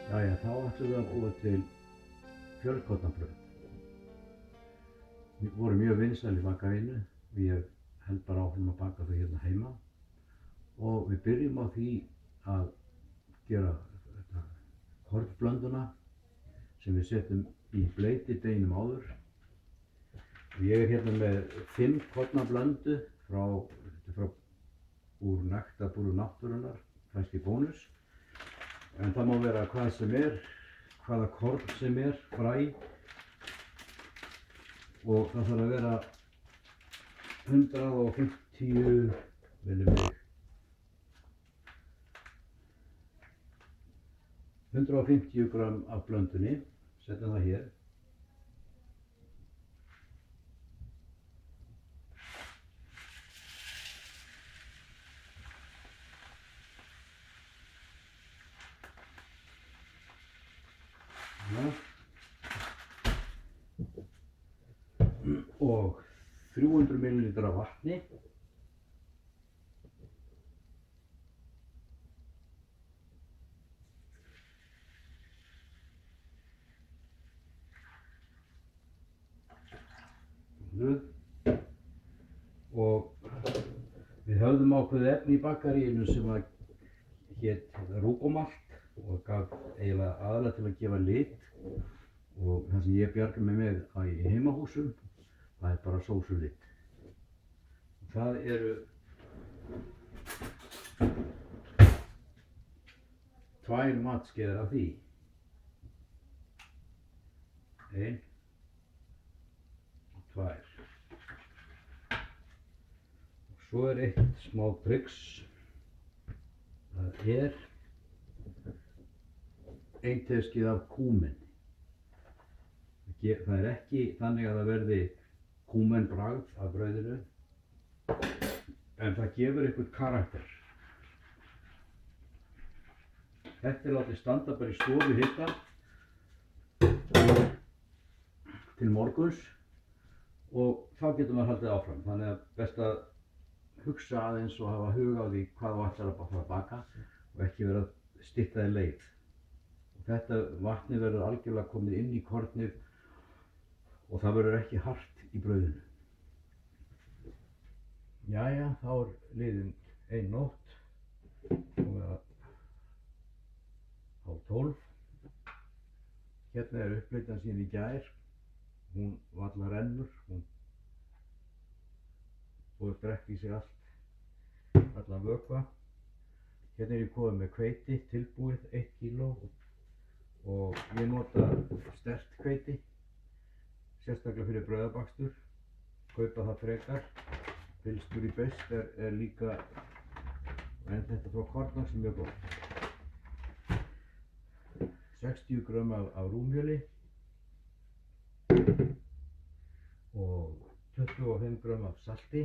Jæja, þá ætlum við að búa til fjölkornabrauð. Við vorum mjög vinsæl í bakaríinu og ég held bara áfram að baka þau hérna heima. Og við byrjum á því að gera kornblönduna sem við setjum í bleyti deginum áður. Og ég hérna með 5 kornablöndu frá úr nektarbúru náttúrunnar, fæst í Bónus. En það má vera hvað sem hvaða korn sem fræ. Og það þarf að vera 150, minnir mig, 150 grömm af blöndunni, setjum það hér. Og 300 ml af vatni. Og við höfðum ákveðið efni í bakaríinu sem að hét rúgómalt og gaf eiginlega aðalega til að gefa lit. Og það sem ég bjarga mig með í heimahúsum, það er bara sósulit. Það eru 2 matskeiðar af því. 1 og 2. Og svo er eitt smá trix. Það er 1 teskeið af kúmen. Það er ekki þannig að það verði kúmenbragð af brauðinu, en það gefur eitthvað karakter. Þetta er látið standa bara í stofuhita til morguns og þá getur maður haldið áfram. Þannig að best að hugsa aðeins og hafa hug á því hvað þú ætlar að fara að baka og ekki vera að stytta þér leið. Og þetta vatni verður algjörlega komið inn í kornið og það verður ekki hart í brauðinu. Jæja, þá er liðin 1 nótt og 11:30. Hérna er uppleitan síðan í gær. Hún varla rennur, hún búið að drekka í sig allan vökva. Hérna er ég komið með hveiti tilbúið, 1 kíló, og ég nota sterkt hveiti, sérstaklega fyrir brauðabakstur. Kaupa það frekar. Pilstur í best er líka, en þetta frá Kornaks er mjög gott. 60 grömm af rúmjöli og 25 grömm af salti,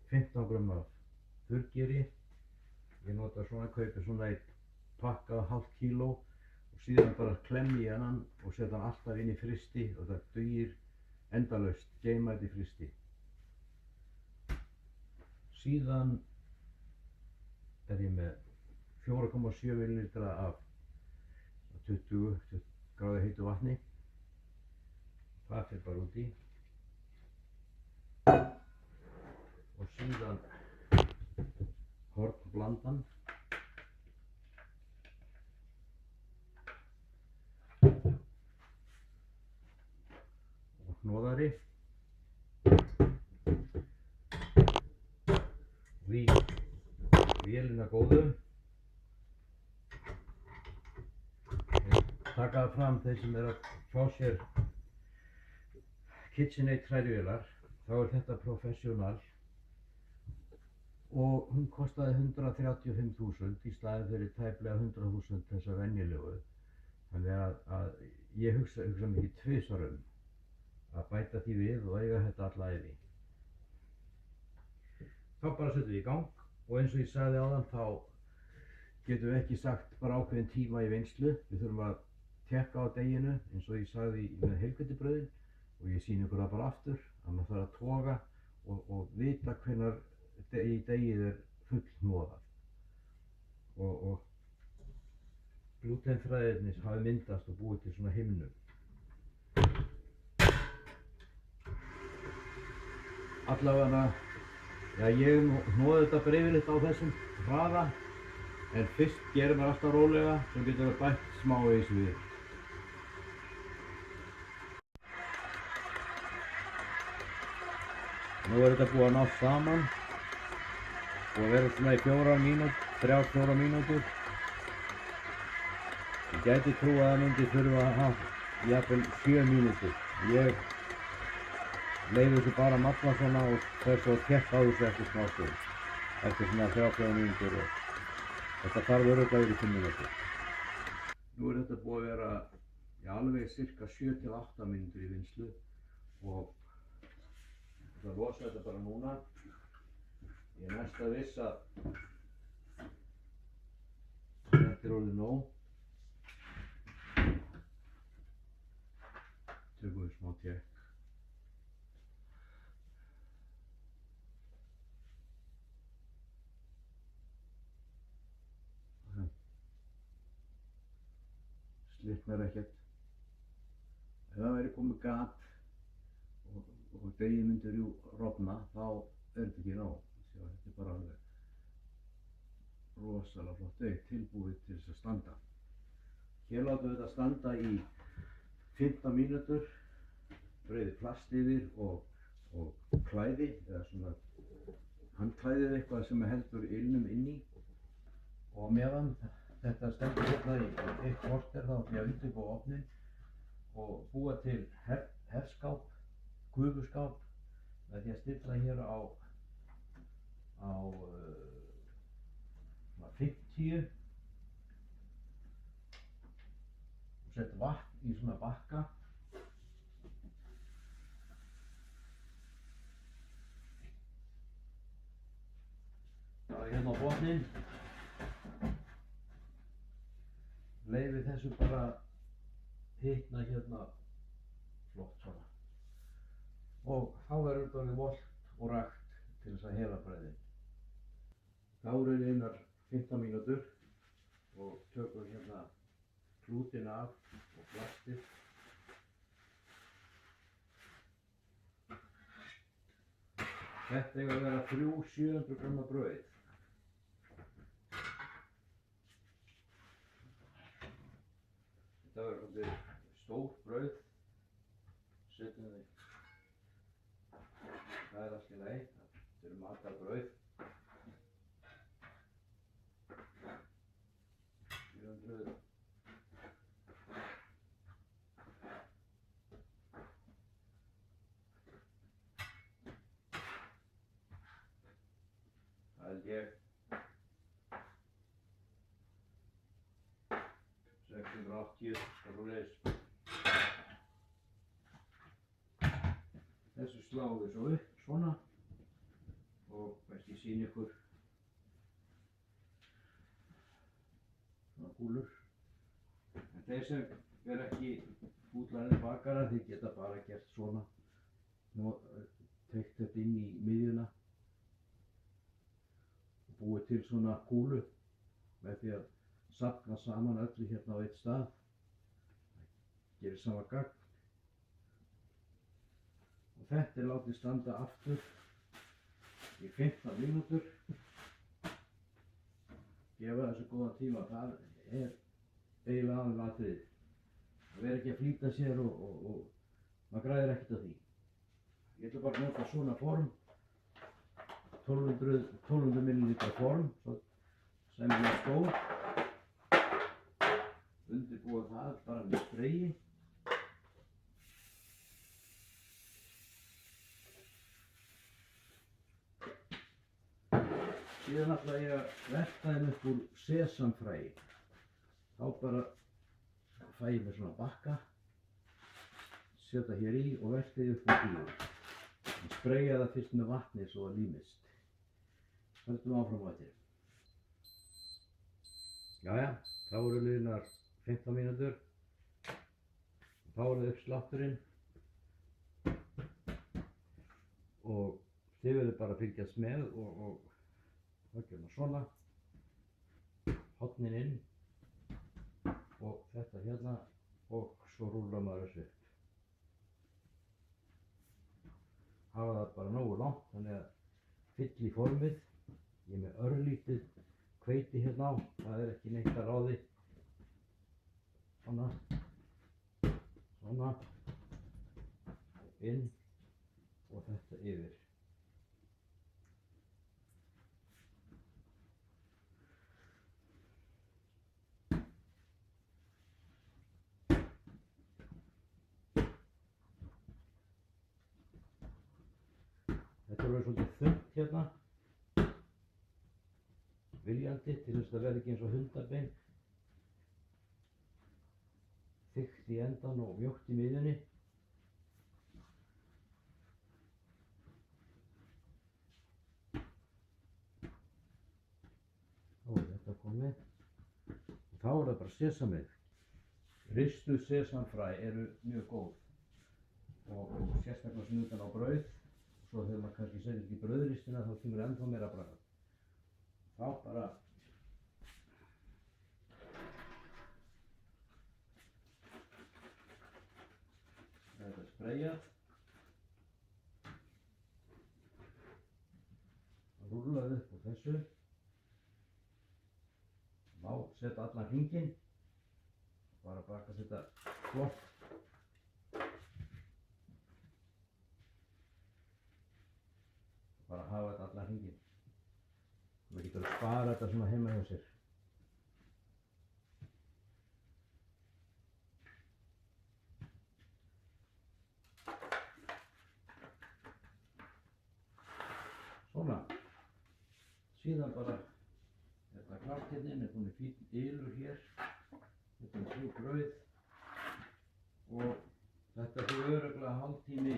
15 grömm af þurrgeri. Ég nota svona, kaupi svona í pakka, hálft kíló, og síðan bara klemmi ég hann og setja hann alltaf inn í frysti og það dugir endalaust, geyma þetta í frysti. Síðan er ég með 4,7 ml af 20 gráðu heitu vatni. Það fer bara út í. Og síðan kornblandan. Og hnoðari. Vélina góðu. Taka það fram þeir sem að fá sér KitchenAid hrærivélar, þá er þetta professional og hún kostaði 135.000 í staðinn fyrir tæplega 100.000 þessa venjulegu. Þannig að ég hugsa mikið tvisvar að bæta því við og eiga þetta alla ævi. Þá bara setjum við í gang og eins og ég sagði áðan þá getum við ekki sagt bara ákveðin tíma í vinnslu. Við þurfum að tekka á deginu eins og ég sagði með heilhveitibrauðin og ég sýni ykkur það bara aftur að maður þarf að toga og vita hvenær degið er fullhnoðað. og glútenþræðirnir hafi myndast og búið til svona himnur. Allavega, já, ég hnoði þetta bara yfirleitt á þessum hraða, en fyrst gerir maður alltaf rólega, svo getur það bætt smávegis við. Nú þetta búið að ná saman og vera svona í 3-4 mínútur. Ég gæti trú að það myndi þurfa að hafa jafnvel 7 mínútur. Ég leyfi þessu bara að malla svona og fer svo að tekka á þessu eftir smástund. Eftir svona 3-4 mínútur og þetta þarf örugglega yfir 5 mínútur. Nú þetta búið að vera alveg cirka 7-8 mínútur í vinnslu og það losa þetta bara núna. Ég er næsta viss að þetta orðið nóg. Tökum við smá tékk. Slitnar ekkert. Ef það væri komið gat og degið myndir rofna, þá þetta ekki nóg. Sjá, þetta bara alveg rosalega flott deg, tilbúið til þess að standa. Hér látum við þetta standa í 15 mínútur, breiði plast yfir og klæði, eða svona handklæðið eitthvað sem heldur ilnum inni. Og meðan þetta stendur hérna í 1 korter, þá ætlum ég að undirbúa ofninn og búa til herskáp, gufuskáp, með því að stilla hér á 50 og setja vatn í svona bakka. Það er hérna á botninn. Leyfi þessu bara hitna hérna flott svona. Og þá verður þetta orðið volgt og rakt til þess að hela brauðið. Þá eru liðnar 15 mínútur og tökum hérna klútinn af og plastið. Þetta eiga að vera 3 700 gramma brauð. Þetta verður svolítið stór brauð. Setjum við. Það er allt í lagi. Þetta eru matarbrauð. 400. Það held ég. 680, svoleiðis. Þessu sláum við svo upp, svona. Og best ég sýni ykkur svona kúlur. En þeir sem vera ekki útlæðir bakarar, þeir geta bara gert svona. Nú treykt þetta inn í miðjuna og búið til svona kúlu með því að safna saman öllu hérna á eitt stað. Það gerir sama gagn. Og þetta er látið standa aftur í 15 mínútur. Gefa þessu góðan tíma, það er eiginlega aðalatriðið. Það verður ekki að flýta sér og maður græðir ekkert af því. Ég ætla bara að nota svona form, 1200 ml form, sem er stór. Undirbúa það bara með sprayi. Síðan ætla ég að verta þeim upp úr sesamfræi. Þá bara fæ ég með svona bakka, setja hér í og verta því upp úr bíu. Spraya það fyrst með vatni svo það límist. Höldum áfram á þetta. Jæja, þá eru liðnar 15 mínútur. Þá er það upp slátturinn. Og þið verður bara að fylgjast með og það gerur svona. hornin inn og þetta hérna og svo rúlar maður þessu upp. Hafa það bara nógu langt þannig að fylla í formið. Ég er með örlítið hveiti hérna á, það er ekki neitt að ráði. Svona, svona, inn og þetta yfir. Þetta verður svolítið þunnt hérna, viljandi til þess að það verði ekki eins og hundabein. Þykkt í endan og mjótt í miðjunni. Þá er þetta komið. Og þá er það bara sesamið. Ristuð sesamfræ eru mjög góð og sérstaklega sem utan á brauð. Svo þegar maður kannski setur ekki brauðristina þá kemur ennþá meira bragð. Þá bara þetta spreyjað, rúllað upp úr þessu, má setja allan hringinn, bara baka þetta flott. Bara hafa þetta allan hringinn. Maður getur að spara þetta svona heima hjá sér. Svona. Síðan bara þetta klart hérna inn, er komið fínn ylur hér. Þetta er 3 brauð og þetta er örugglega hálftími,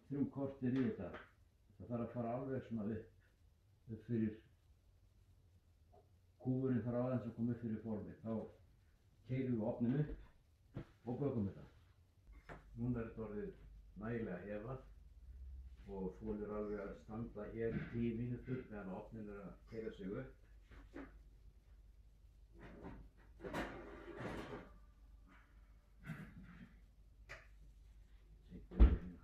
3 korter í þetta. Það þarf að fara alveg svona upp fyrir kúfurinn þarf aðeins að koma upp fyrir formið. Þá keyrum við ofninn upp og bökum þetta. Núna er þetta orðið nægilega hefað og þolir alveg að standa hér í 10 mínútur meðan ofninn er að keyra sig upp. Hvernig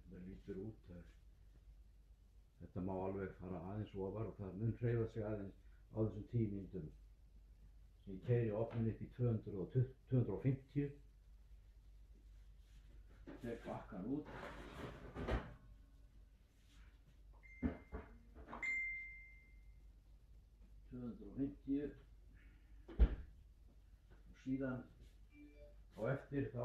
það lítur út þar. Þetta má alveg fara aðeins ofar og það mun hreyfa sig aðeins á þessum 10 mínútum. Sem ég keyri ofninn upp í 250. Tek bakkan út. Og síðan á eftir þá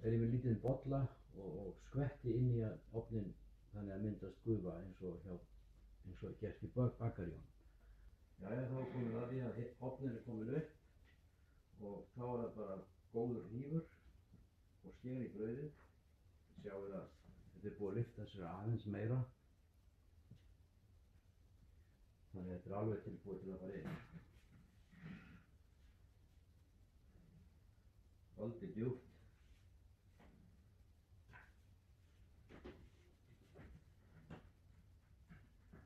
er ég með lítinn bolla og skvetti inn í ofninn þannig að myndast gufa eins og gert í bakaríunum. Jæja, þá er komið að því að ofninn er komin upp og þá er það bara góður hnífur og sker í brauðið. Sjáum við að þetta er búið að lyfta sér aðeins meira. Þannig að þetta er alveg tilbúið til að fara inn. Aldrei djúpt.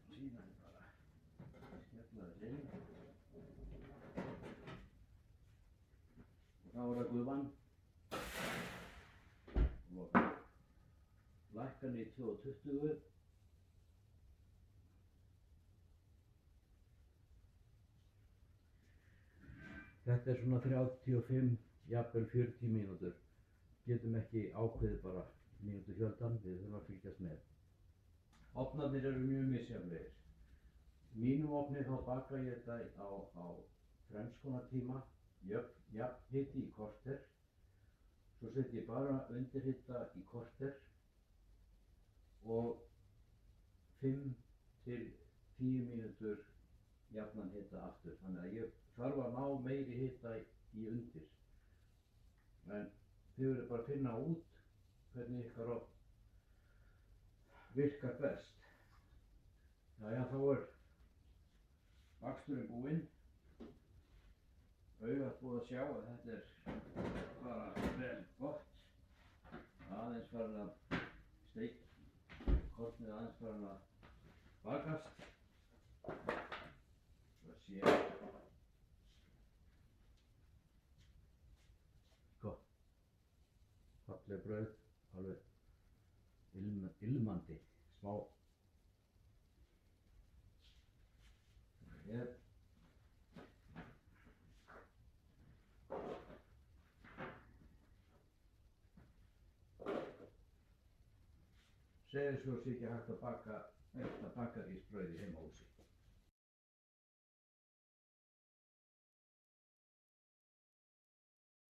Síðan bara skella þess inn. Og þá er það gufan. Og lækka hann í 220. Þetta er svona 35, jafnvel 40 mínútur. Getum ekki ákveðið bara mínútufjöldan, við þurfum að fylgjast með. Ofnarnir eru mjög misjafnlegir. Í mínum ofni þá baka ég þetta á 3 konar tíma, jafnhiti í korter. Svo set ég bara undirhita í korter og 5 til 10 mínútur jafnan hita aftur. Þannig að ég þarf að ná meiri hita í undir. En þið verður bara að finna út hvernig ykkar ofn virkar best. Jæja, þá er baksturinn búinn. Augað búið að sjá að þetta er bara vel gott. Aðeins farin að kornið aðeins farin að bakast. sé gott, falleg brauð, alveg ilmandi, smá hér. Segðu svo sé ekki hægt að baka bakarísbrauð í heimahúsi.